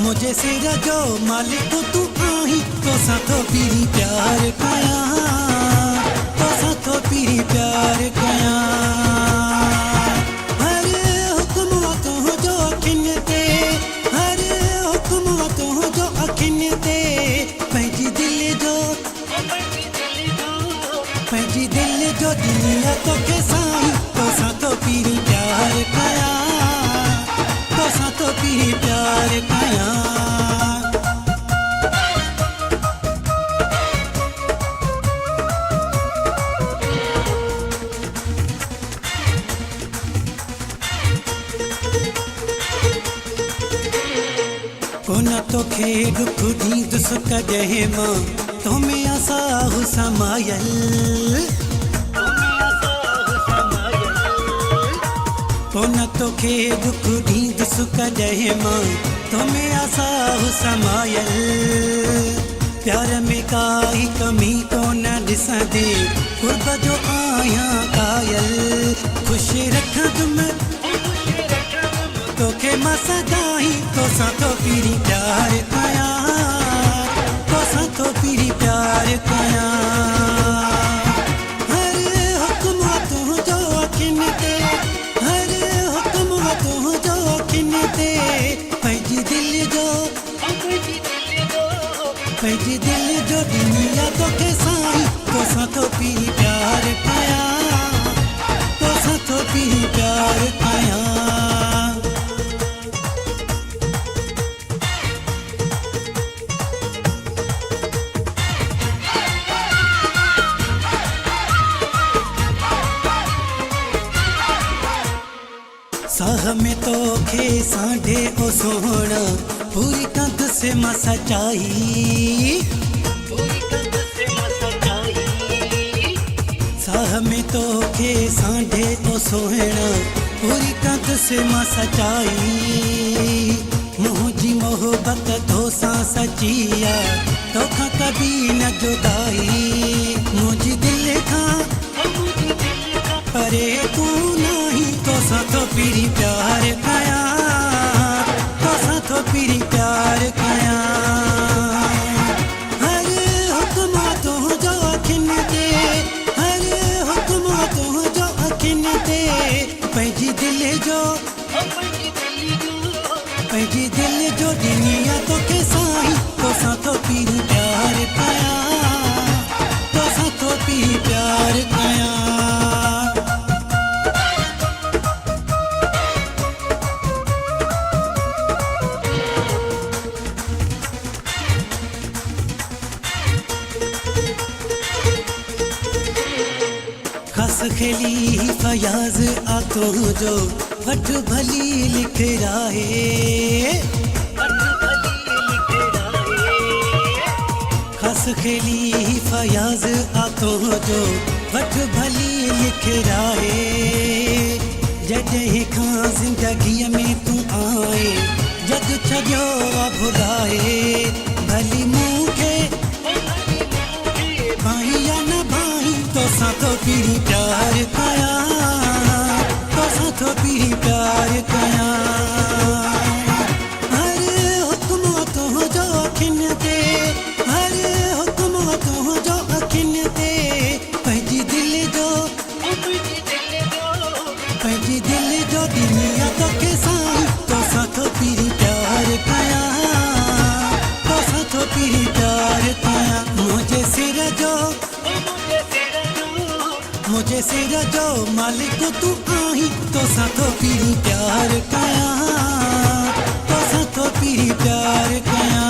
मुझे सिर जो मालिक तू आही तो साथो पीरी प्यार कया तो साथो पीरी प्यार कया हर हुक्म तो जो अखिन ते हर हुक्म तो जो अखिन ते पंहिंजी दिल जो दुनिया तो के साईं तो साथो पीरी प्यार कया तो साथो पीरी प्यार कया कोना तो खे दुख दीद सुख जहे मां तो में असाहु समायल कोना तो खे दुख दीद सुख जहे मां तो में असाहु समायल प्यार में काई कमी को न ॾिसंदे क़ुर्ब जो आहियां कायल खुशी रख तुम तोखे मां सदाई तो साथो पीरी प्यार कया तो साथो पीरी प्यार कया हर हुक्म तो जो अखिन ते हर हुक्म तो जो अखिन ते पंहिंजी दिल जो दुनिया तोखे साईं तो साथो पीरी प्यार कया तो साथो पीरी प्यार कया साह में तो खे सांढे ओ सोहणा पूरी कंध से मां सचाई साह में तो खे सांढे ओ सोहणा पूरी कंध से मां सचाई मुंहिंजी मोहबत तो सां सचिया तोखां कभी न जुदाई मुंहिंजी दिल खां परे तू नहीं तो साथो पीरी प्यार कया तो साथो पीरी प्यार कया हर हुक्म तो जो अखिन ते हर हुक्म तो जो अखिन ते पंहिंजी दिल जो दुनिया तोखे साईं तो साथो पीरी प्यार कया तो साथो पीरी प्यार कया खस खेली फयाज आतो जो वठ भली लिख राहे खस खेली फयाज आतो जो वठ भली लिख राहे जॾहिं खां ज़िंदगीअ में तू आए जग छॾियो भुलाए भली मूंखे भाई या न भाई तो साथो पीरी प्यार कया तो साथो पीरी प्यार कया हर हुक्म तो जो अखिन ते हर हुक्म तो जो अखिन ते पंहिंजी दिल जो दुनिया तोखे साईं तो साथो पीरी प्यार कया तो साथो पीरी प्यार कया मुझे सिर जो मालिक तू आही तो साथो पीरी प्यार कया तो साथो पीरी प्यार कया